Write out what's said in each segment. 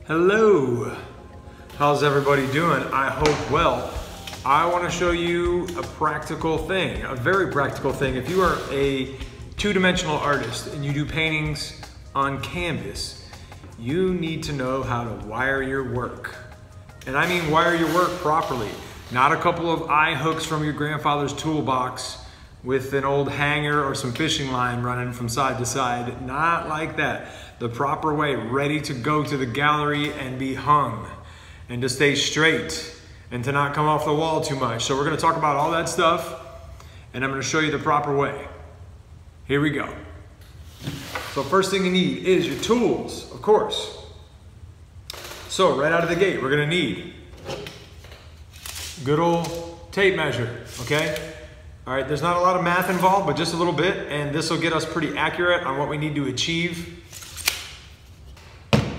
Hello, how's everybody doing? I hope well. I want to show you a practical thing, a very practical thing. If you are a two-dimensional artist and you do paintings on canvas, you need to know how to wire your work. And I mean wire your work properly, not a couple of eye hooks from your grandfather's toolbox with an old hanger or some fishing line running from side to side. Not like that. The proper way, ready to go to the gallery and be hung, and to stay straight and to not come off the wall too much. So we're going to talk about all that stuff, and I'm going to show you the proper way. Here we go. So first thing you need is your tools, of course. So right out of the gate, we're going to need good old tape measure, okay? All right, there's not a lot of math involved, but just a little bit, and this will get us pretty accurate on what we need to achieve.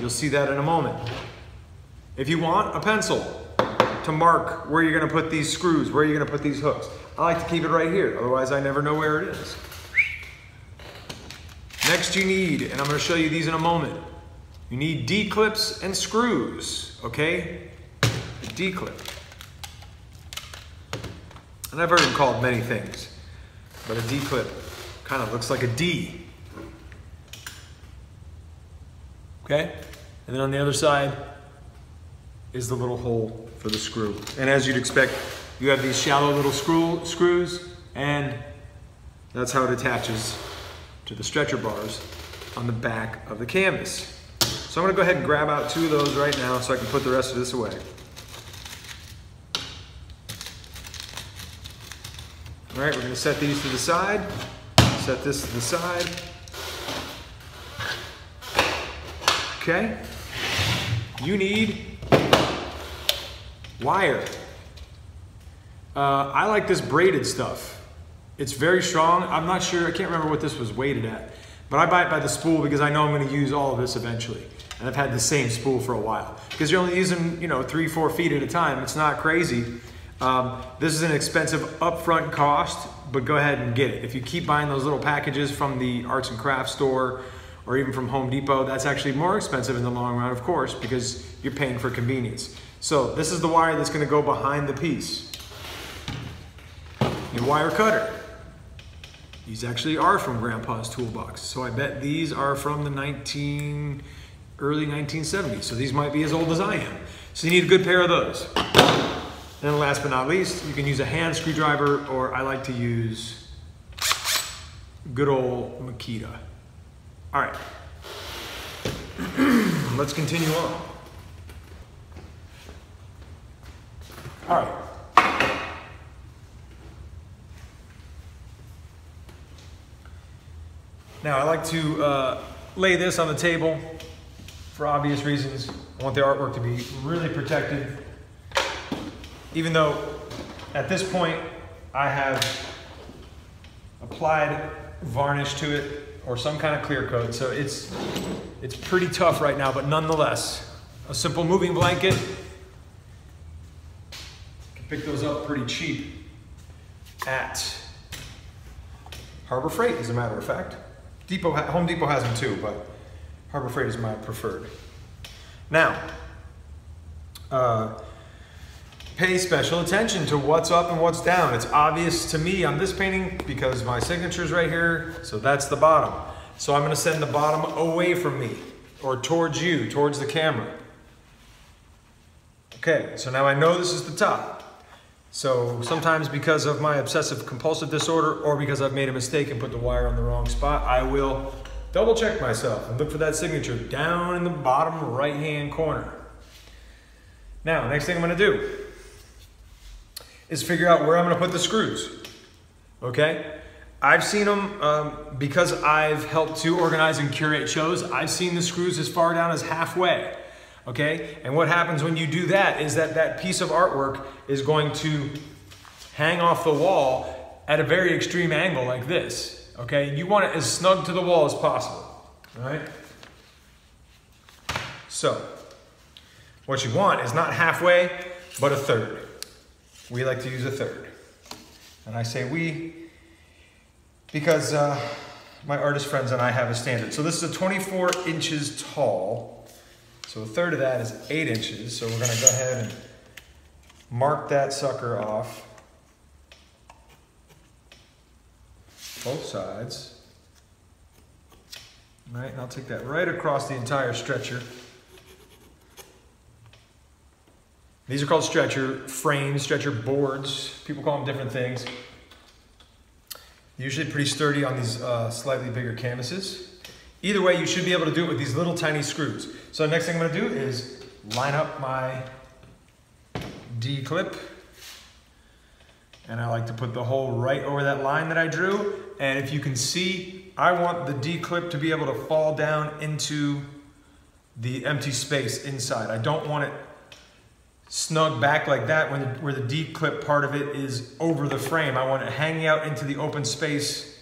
You'll see that in a moment. If you want a pencil to mark where you're gonna put these screws, where you're gonna put these hooks, I like to keep it right here, otherwise I never know where it is. Next you need, and I'm gonna show you these in a moment, you need D-clips and screws, okay? A D-clip. And I've heard them called many things, but a D-clip kind of looks like a D. Okay? And then on the other side is the little hole for the screw. And as you'd expect, you have these shallow little screws, and that's how it attaches to the stretcher bars on the back of the canvas. So I'm gonna go ahead and grab out two of those right now so I can put the rest of this away. All right, we're gonna set these to the side, set this to the side. Okay, you need wire. I like this braided stuff. It's very strong. I'm not sure, I can't remember what this was weighted at, but I buy it by the spool because I know I'm gonna use all of this eventually. And I've had the same spool for a while. Because you're only using, 3-4 feet at a time. It's not crazy. This is an expensive upfront cost, but go ahead and get it. If you keep buying those little packages from the arts and crafts store or even from Home Depot, that's actually more expensive in the long run, of course, because you're paying for convenience. So this is the wire that's gonna go behind the piece. Your wire cutter. These actually are from Grandpa's toolbox. So I bet these are from the early 1970s. So these might be as old as I am. So you need a good pair of those. And last but not least, you can use a hand screwdriver, or I like to use good old Makita. All right, let's continue on. All right. Now I like to lay this on the table for obvious reasons. I want the artwork to be really protected. Even though at this point I have applied varnish to it or some kind of clear coat, so it's pretty tough right now, but nonetheless, a simple moving blanket. You can pick those up pretty cheap at Harbor Freight, as a matter of fact. Home Depot has them too, but Harbor Freight is my preferred. Now, pay special attention to what's up and what's down. It's obvious to me on this painting because my signature's right here, so that's the bottom. So I'm gonna send the bottom away from me, or towards you, towards the camera. Okay, so now I know this is the top. So sometimes because of my obsessive compulsive disorder or because I've made a mistake and put the wire on the wrong spot, I will double check myself and look for that signature down in the bottom right-hand corner. Now, next thing I'm gonna do is figure out where I'm gonna put the screws, okay? I've seen them, because I've helped to organize and curate shows, I've seen the screws as far down as halfway, okay? And what happens when you do that is that piece of artwork is going to hang off the wall at a very extreme angle like this, okay? You want it as snug to the wall as possible, all right? So, what you want is not halfway, but a third. We like to use a third. And I say we because my artist friends and I have a standard. So this is a 24 inches tall So a third of that is 8 inches. So we're gonna go ahead and mark that sucker off. Both sides. All right, and I'll take that right across the entire stretcher. These are called stretcher frames, stretcher boards. People call them different things. Usually pretty sturdy on these slightly bigger canvases. Either way, you should be able to do it with these little tiny screws. So the next thing I'm gonna do is line up my D-clip. And I like to put the hole right over that line that I drew. And if you can see, I want the D-clip to be able to fall down into the empty space inside. I don't want it snug back like that where the D-clip part of it is over the frame. I want it hanging out into the open space,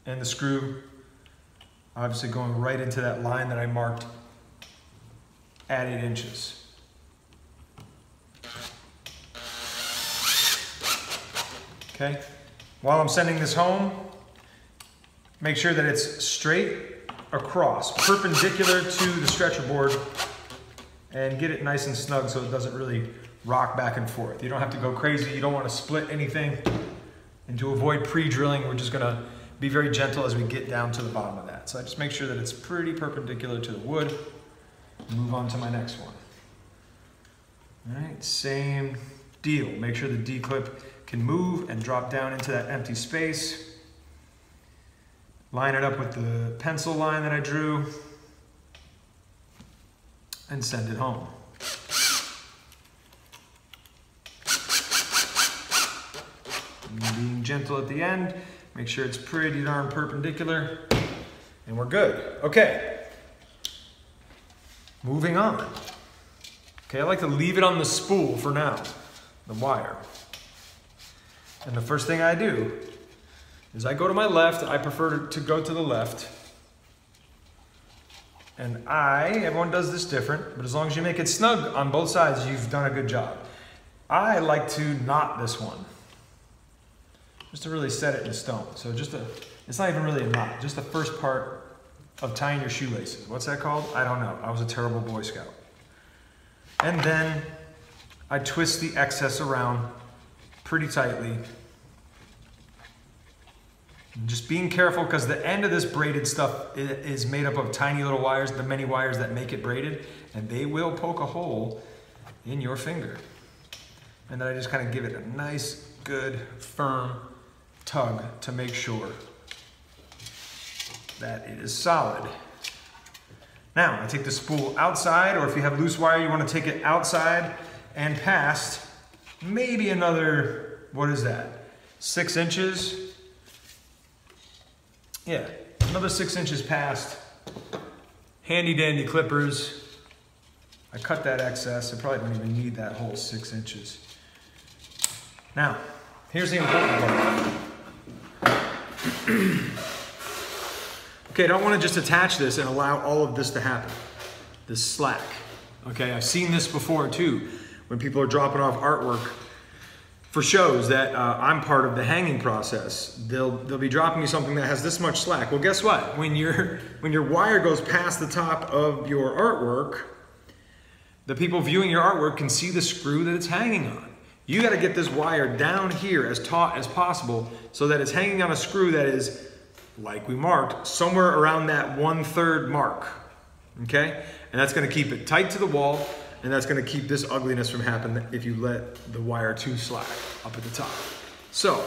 and the screw obviously going right into that line that I marked at 8 inches. Okay, while I'm sending this home, make sure that it's straight across, perpendicular to the stretcher board, and get it nice and snug so it doesn't really rock back and forth. You don't have to go crazy. You don't want to split anything. And to avoid pre-drilling, we're just gonna be very gentle as we get down to the bottom of that. So I just make sure that it's pretty perpendicular to the wood. Move on to my next one. All right, same deal. Make sure the D-clip can move and drop down into that empty space. Line it up with the pencil line that I drew, and send it home. And being gentle at the end, make sure it's pretty darn perpendicular, and we're good. Okay, moving on. Okay, I like to leave it on the spool for now, the wire. And the first thing I do is I go to my left. I prefer to go to the left. And everyone does this different, but as long as you make it snug on both sides, you've done a good job. I like to knot this one, just to really set it in stone. So it's not even really a knot, just the first part of tying your shoelaces. What's that called? I don't know. I was a terrible Boy Scout. And then I twist the excess around pretty tightly. Just being careful, because the end of this braided stuff is made up of tiny little wires, the many wires that make it braided, and they will poke a hole in your finger. And then I just kind of give it a nice, good, firm tug to make sure that it is solid. Now, I take the spool outside, or if you have loose wire, you want to take it outside and past maybe another, what is that, 6 inches? Yeah, another 6 inches past. Handy dandy clippers. I cut that excess. I probably don't even need that whole 6 inches. Now, here's the important part. Okay, I don't want to just attach this and allow all of this to happen. This slack. Okay, I've seen this before too, when people are dropping off artwork for shows that I'm part of the hanging process. They'll be dropping me something that has this much slack. Well, guess what? When your wire goes past the top of your artwork, the people viewing your artwork can see the screw that it's hanging on. You got to get this wire down here as taut as possible so that it's hanging on a screw that is, like we marked, somewhere around that 1/3 mark. Okay? And that's going to keep it tight to the wall. And that's going to keep this ugliness from happening if you let the wire too slack up at the top. So,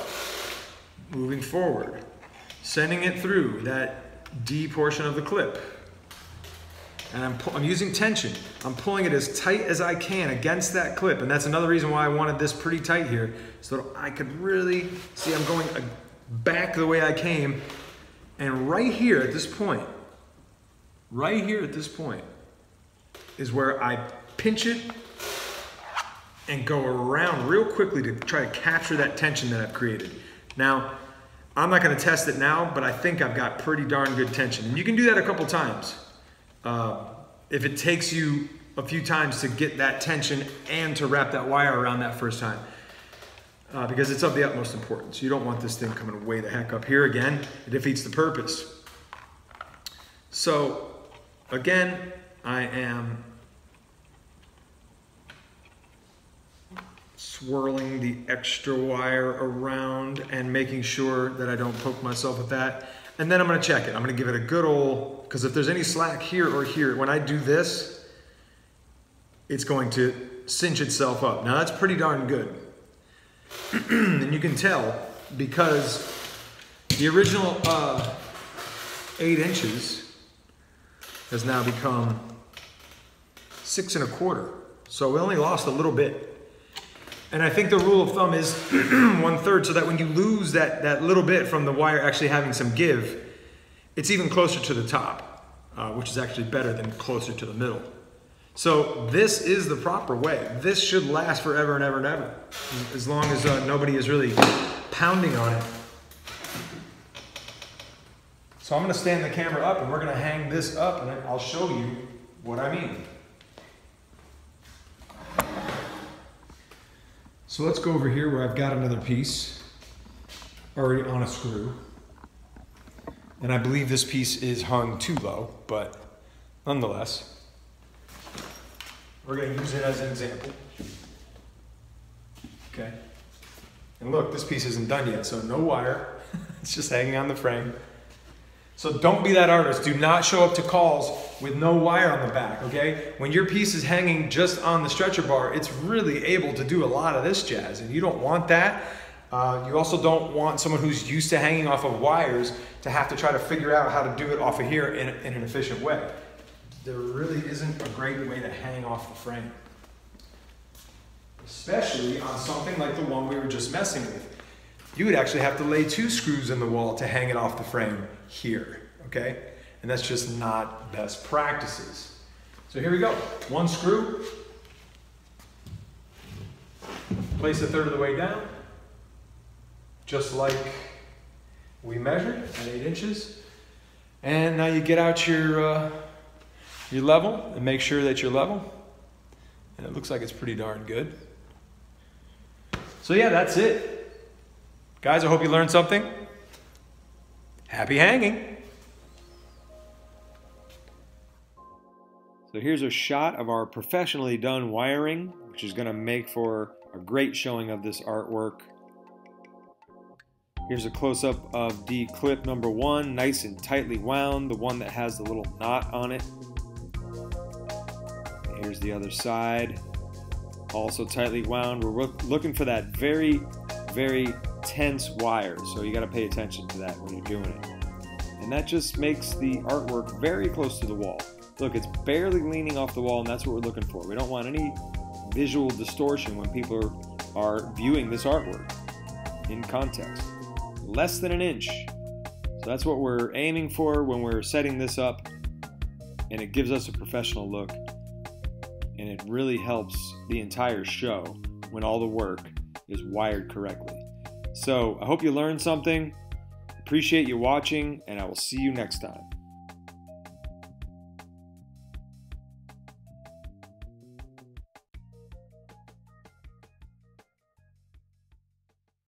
moving forward, sending it through that D portion of the clip. And I'm using tension. I'm pulling it as tight as I can against that clip. And that's another reason why I wanted this pretty tight here, so that I could really see I'm going back the way I came. And right here at this point is where I pinch it and go around real quickly to try to capture that tension that I've created. Now, I'm not going to test it now, but I think I've got pretty darn good tension. And you can do that a couple times. If it takes you a few times to get that tension and to wrap that wire around that first time. Because it's of the utmost importance. You don't want this thing coming way the heck up here again. It defeats the purpose. So, again, I am swirling the extra wire around and making sure that I don't poke myself with that. And then I'm gonna check it. I'm gonna give it a good old, because if there's any slack here or here, when I do this, it's going to cinch itself up. Now that's pretty darn good. And you can tell because the original 8 inches has now become 6 1/4. So we only lost a little bit. And I think the rule of thumb is 1/3, so that when you lose that little bit from the wire actually having some give, it's even closer to the top, which is actually better than closer to the middle. So this is the proper way. This should last forever and ever and ever, as long as nobody is really pounding on it. So I'm gonna stand the camera up and we're gonna hang this up and I'll show you what I mean. So let's go over here where I've got another piece already on a screw. And I believe this piece is hung too low, but nonetheless, we're going to use it as an example. Okay. And look, this piece isn't done yet, so no wire. It's just hanging on the frame. So don't be that artist. Do not show up to calls with no wire on the back, okay? When your piece is hanging just on the stretcher bar, it's really able to do a lot of this jazz, and you don't want that. You also don't want someone who's used to hanging off of wires to have to try to figure out how to do it off of here in an efficient way. There really isn't a great way to hang off the frame, especially on something like the one we were just messing with. You would actually have to lay 2 screws in the wall to hang it off the frame here, okay? And that's just not best practices. So here we go, 1 screw, place 1/3 of the way down, just like we measured at 8 inches. And now you get out your level and make sure that you're level. And it looks like it's pretty darn good. So yeah, that's it. Guys, I hope you learned something. Happy hanging. So here's a shot of our professionally done wiring, which is going to make for a great showing of this artwork. Here's a close-up of the clip number 1, nice and tightly wound, the one that has the little knot on it. Here's the other side, also tightly wound. We're looking for that very, very tense wire, so you got to pay attention to that when you're doing it. And that just makes the artwork very close to the wall. Look, it's barely leaning off the wall, and that's what we're looking for. We don't want any visual distortion when people are viewing this artwork in context. Less than 1 inch. So that's what we're aiming for when we're setting this up, and it gives us a professional look, and it really helps the entire show when all the work is wired correctly. So I hope you learned something. Appreciate you watching, and I will see you next time.